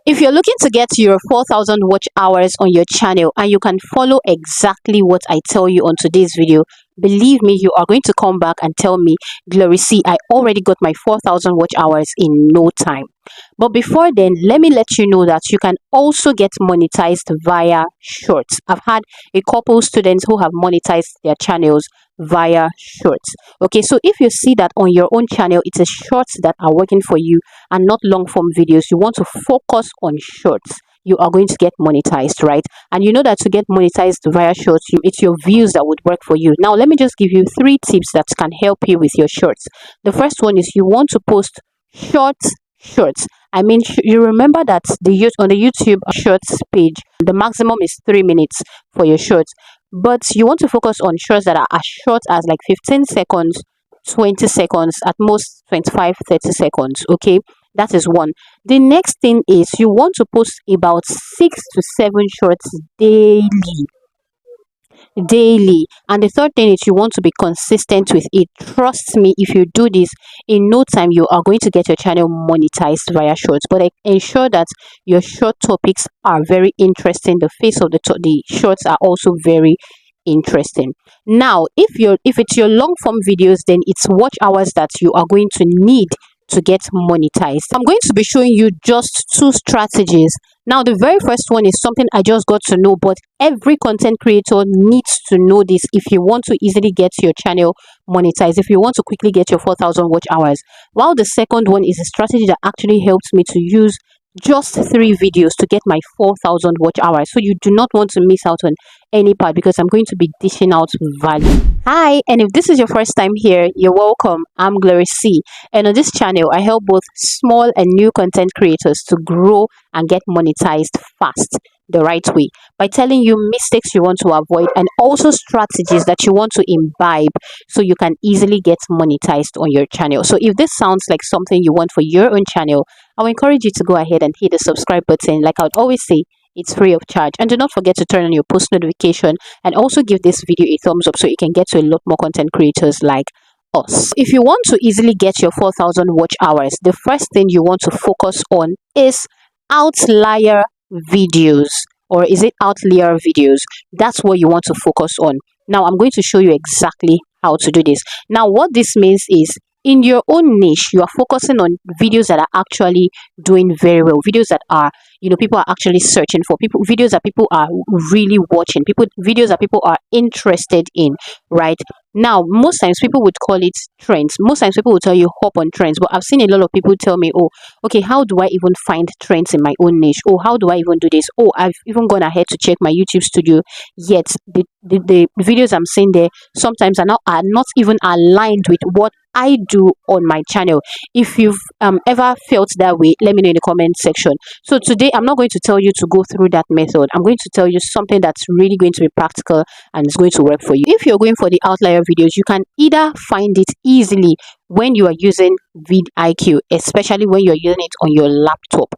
If you're looking to get your 4,000 watch hours on your channel and you can follow exactly what I tell you on today's video, believe me, you are going to come back and tell me, Glory, see, I already got my 4,000 watch hours in no time. But before then, let me let you know that you can also get monetized via shorts. I've had a couple students who have monetized their channels via shorts. Okay, so if you see that on your own channel it is shorts that are working for you and not long form videos, you want to focus on shorts, you are going to get monetized, right? And you know that to get monetized via shorts, it's your views that would work for you. Now let me just give you 3 tips that can help you with your shorts. The first one is you want to post shorts. I mean, you remember that on the YouTube shorts page, the maximum is 3 minutes for your shorts, but you want to focus on shorts that are as short as like 15 seconds, 20 seconds, at most 25, 30 seconds. Okay, that is one. The next thing is you want to post about 6 to 7 shorts daily. And the third thing is you want to be consistent with it. Trust me, if you do this, in no time you are going to get your channel monetized via shorts. But ensure that your short topics are very interesting. The face of the shorts are also very interesting. Now if it's your long form videos, then it's watch hours that you are going to need to get monetized. I'm going to be showing you just 2 strategies. Now the very first one is something I just got to know, but every content creator needs to know this if you want to easily get your channel monetized, if you want to quickly get your 4,000 watch hours. While the second one is a strategy that actually helps me to use just 3 videos to get my 4,000 watch hours. So you do not want to miss out on any part because I'm going to be dishing out value. Hi, and if this is your first time here, you're welcome. I'm Glory C, and on this channel I help both small and new content creators to grow and get monetized fast the right way by telling you mistakes you want to avoid and also strategies that you want to imbibe so you can easily get monetized on your channel. So if this sounds like something you want for your own channel, I will encourage you to go ahead and hit the subscribe button. Like I would always say, it's free of charge. And do not forget to turn on your post notification and also give this video a thumbs up so you can get to a lot more content creators like us. If you want to easily get your 4,000 watch hours, the first thing you want to focus on is outlier videos, or is it outlier videos? That's what you want to focus on. Now I'm going to show you exactly how to do this. Now what this means is, in your own niche, you are focusing on videos that are actually doing very well, videos that are, people are actually searching for, videos that people are really watching, videos that people are interested in, right? Now most times people would call it trends. Most times people will tell you hop on trends, but I've seen a lot of people tell me, oh, okay, how do I even find trends in my own niche? Oh, how do I even do this? Oh, I've even gone ahead to check my YouTube studio, yet the videos I'm seeing there sometimes are not even aligned with what I do on my channel. If you've ever felt that way, let me know in the comment section. So today I'm not going to tell you to go through that method. I'm going to tell you something that's really going to be practical and it's going to work for you. If you're going for the outlier videos, you can either find it easily when you are using vidIQ, especially when you're using it on your laptop.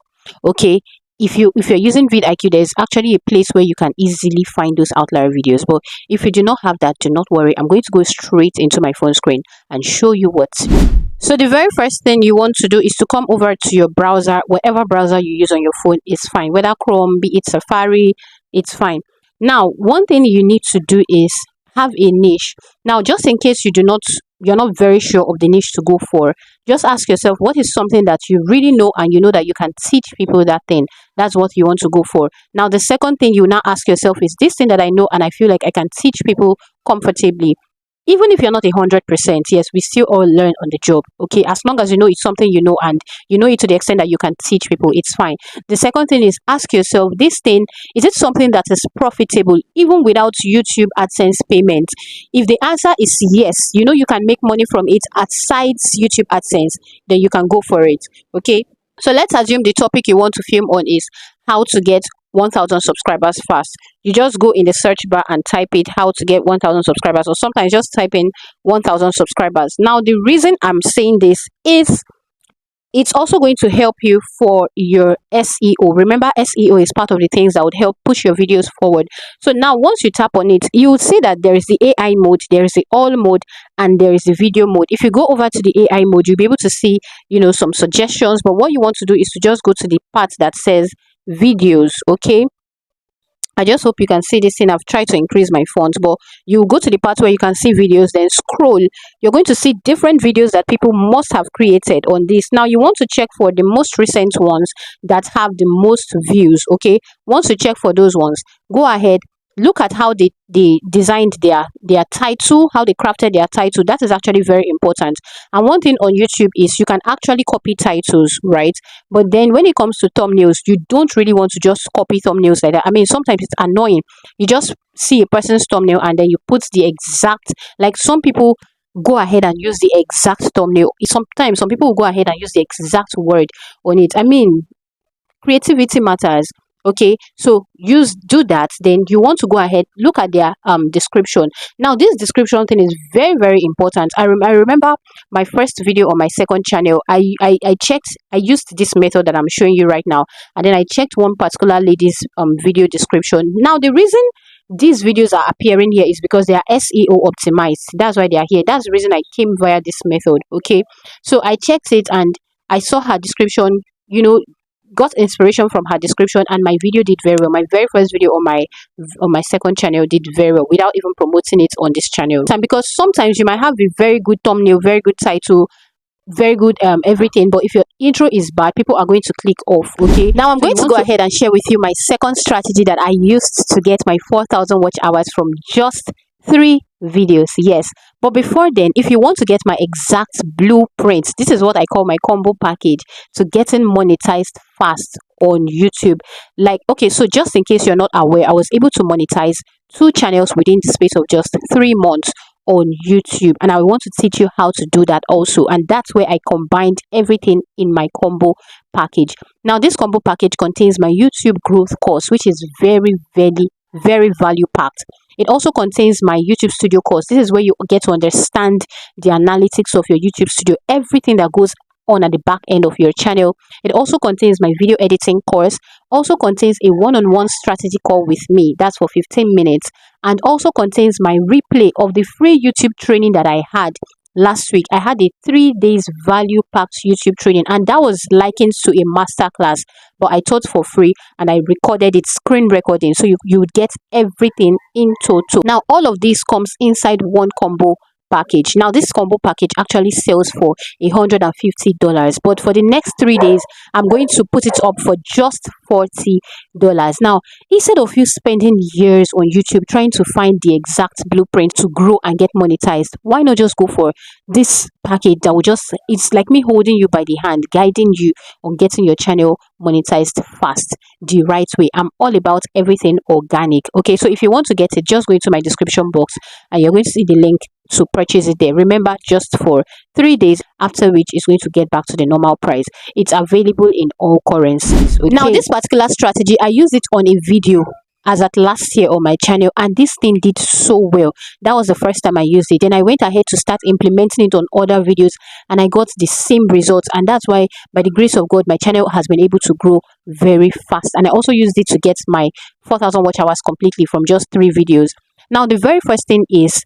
Okay, if you're using vidIQ, there's actually a place where you can easily find those outlier videos. But if you do not have that, do not worry, I'm going to go straight into my phone screen and show you what. So the very first thing you want to do is to come over to your browser. Whatever browser you use on your phone is fine, whether Chrome, be it Safari, it's fine. Now one thing you need to do is have a niche. Now just in case you're not very sure of the niche to go for, just ask yourself, what is something that you really know and you know that you can teach people that thing? That's what you want to go for. Now the second thing you now ask yourself is, this thing that I know and I feel like I can teach people comfortably. Even if you're not 100%, yes, we still all learn on the job. Okay, as long as you know it's something you know and you know it to the extent that you can teach people, it's fine. The second thing is, ask yourself, this thing, is it something that is profitable even without YouTube AdSense payment? If the answer is yes, you know you can make money from it aside YouTube AdSense, then you can go for it. Okay, so let's assume the topic you want to film on is how to get 1,000 subscribers fast. You just go in the search bar and type it, how to get 1,000 subscribers, or sometimes just type in 1,000 subscribers. Now the reason I'm saying this is, it's also going to help you for your SEO. Remember, SEO is part of the things that would help push your videos forward. So now once you tap on it, you will see that there is the AI mode, there is the all mode, and there is the video mode. If you go over to the AI mode, you'll be able to see, some suggestions. But what you want to do is to just go to the part that says videos. Okay, I just hope you can see this thing. I've tried to increase my font, but you go to the part where you can see videos, then scroll. You're going to see different videos that people must have created on this. Now, you want to check for the most recent ones that have the most views, okay? Once you check for those ones, go ahead, look at how they designed their title, how they crafted their title. That is actually very important. And one thing on YouTube is you can actually copy titles, right? But then when it comes to thumbnails, you don't really want to just copy thumbnails like that. I mean, sometimes it's annoying. You just see a person's thumbnail and then you put the exact, like some people go ahead and use the exact thumbnail. Sometimes some people will go ahead and use the exact word on it. I mean, creativity matters. Okay, so do that. Then you want to go ahead, look at their description. Now this description thing is very, very important. I remember my first video on my second channel. I checked, I used this method that I'm showing you right now, and then I checked one particular lady's video description. Now the reason these videos are appearing here is because they are SEO optimized. That's why they are here. That's the reason I came via this method. Okay, so I checked it and I saw her description, got inspiration from her description, and my video did very well. My very first video on my second channel did very well without even promoting it on this channel. And because sometimes you might have a very good thumbnail, very good title, very good everything, but if your intro is bad, people are going to click off. Okay, now I'm going to go ahead and share with you my second strategy that I used to get my 4,000 watch hours from just 3 videos. Yes, but before then, if you want to get my exact blueprint, this is what I call my combo package to getting monetized fast on YouTube. Like, okay, so just in case you're not aware, I was able to monetize 2 channels within the space of just 3 months on YouTube, and I want to teach you how to do that also. And that's where I combined everything in my combo package. Now this combo package contains my YouTube growth course, which is very, very, very value packed. It also contains my YouTube studio course. This is where you get to understand the analytics of your YouTube studio, everything that goes on at the back end of your channel. It also contains my video editing course, also contains a one-on-one strategy call with me, that's for 15 minutes, and also contains my replay of the free YouTube training that I had last week. I had a 3 days value packed YouTube training, and that was likened to a masterclass, but I taught for free and I recorded it, screen recording, so you would get everything in total. Now all of this comes inside one combo package. Now this combo package actually sells for $150, but for the next 3 days I'm going to put it up for just $40. Now instead of you spending years on YouTube trying to find the exact blueprint to grow and get monetized, why not just go for this package that will it's like me holding you by the hand, guiding you on getting your channel monetized fast the right way. I'm all about everything organic. Okay, so if you want to get it, just go into my description box and you're going to see the link to purchase it there. Remember, just for 3 days, after which it's going to get back to the normal price. It's available in all currencies. Okay? Now this particular strategy, I used it on a video as at last year on my channel, and this thing did so well. That was the first time I used it. Then I went ahead to start implementing it on other videos and I got the same results, and that's why by the grace of God my channel has been able to grow very fast. And I also used it to get my 4,000 watch hours completely from just 3 videos. Now the very first thing is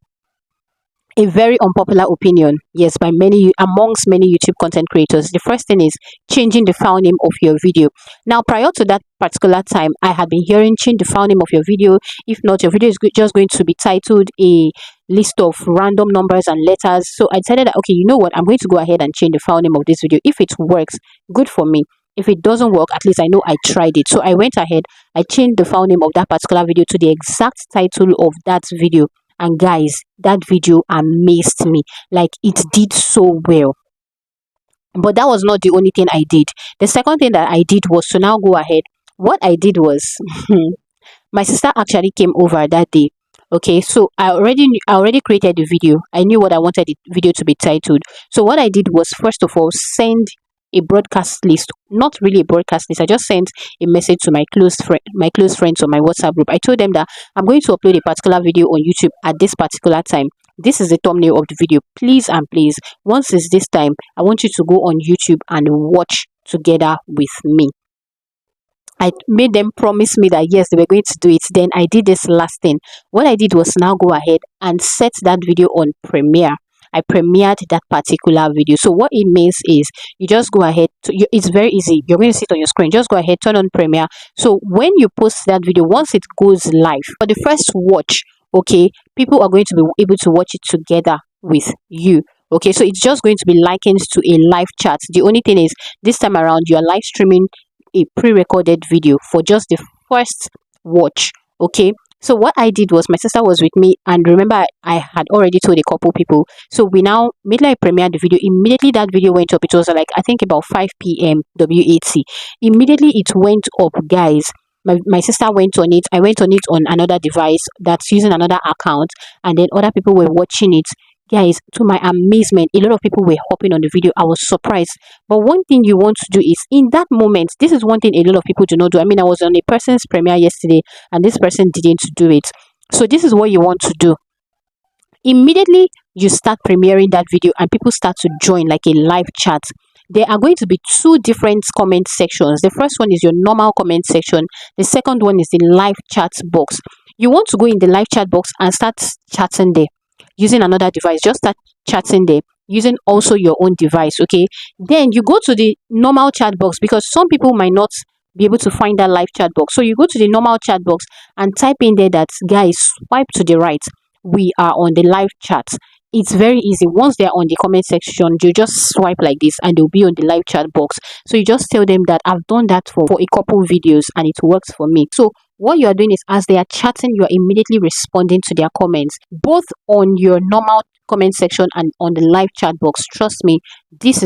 a very unpopular opinion, yes, by amongst many YouTube content creators. The first thing is changing the file name of your video. Now prior to that particular time, I had been hearing change the file name of your video. If not, your video is just going to be titled a list of random numbers and letters. So I decided that, okay, you know what, I'm going to go ahead and change the file name of this video. If it works, good for me. If it doesn't work, at least I know I tried it. So I went ahead, I changed the file name of that particular video to the exact title of that video. And guys, that video amazed me. Like, it did so well. But that was not the only thing I did. The second thing that I did was to now go ahead. What I did was, my sister actually came over that day. Okay, so I already created the video. I knew what I wanted the video to be titled. So what I did was, first of all, send a broadcast list. Not really a broadcast list, I just sent a message to my close friends on my WhatsApp group. I told them that I'm going to upload a particular video on YouTube at this particular time. this is the thumbnail of the video. Please and please, once it's this time, I want you to go on YouTube and watch together with me. I made them promise me that yes, they were going to do it. Then I did this last thing. What I did was now go ahead and set that video on Premiere. I premiered that particular video. So what it means is you just go ahead it's very easy. You're going to see it on your screen. Just go ahead, turn on Premiere. So when you post that video, once it goes live, for the first watch, okay, people are going to be able to watch it together with you. Okay, so it's just going to be likened to a live chat. The only thing is this time around you are live streaming a pre-recorded video for just the first watch. Okay, so what I did was my sister was with me, and remember I had already told a couple people. So we now immediately I premiered the video. Immediately that video went up. It was like I think about 5 p.m. WAT. Immediately it went up, guys. My sister went on it. I went on it on another device that's using another account, and then other people were watching it. Guys, to my amazement, a lot of people were hopping on the video. I was surprised. But one thing you want to do is, in that moment, this is one thing a lot of people do not do. I mean, I was on a person's premiere yesterday, and this person didn't do it. So this is what you want to do. Immediately, you start premiering that video, and people start to join like a live chat. There are going to be two different comment sections. The first one is your normal comment section. The second one is the live chat box. You want to go in the live chat box and start chatting there using another device. Just start chatting there using also your own device. Okay, then you go to the normal chat box, because some people might not be able to find that live chat box. So you go to the normal chat box and type in there that, guys, swipe to the right, we are on the live chat. It's very easy. Once they're on the comment section, you just swipe like this and they'll be on the live chat box. So you just tell them that I've done that for a couple videos and it works for me. So what you are doing is, as they are chatting, you are immediately responding to their comments, both on your normal comment section and on the live chat box. Trust me, this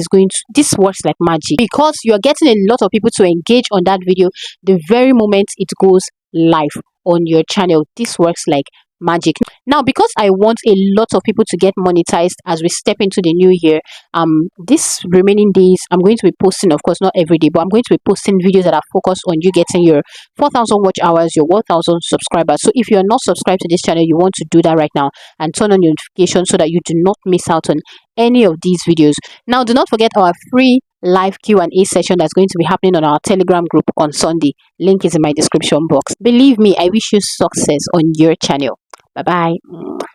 works like magic, because you are getting a lot of people to engage on that video the very moment it goes live on your channel. This works like magic. Now, because I want a lot of people to get monetized as we step into the new year, this remaining days I'm going to be posting, of course not every day, but I'm going to be posting videos that are focused on you getting your 4,000 watch hours, your 1,000 subscribers. So if you're not subscribed to this channel, you want to do that right now and turn on notifications so that you do not miss out on any of these videos. Now, do not forget our free live Q&A session that's going to be happening on our Telegram group on Sunday. Link is in my description box. Believe me, I wish you success on your channel. Bye bye.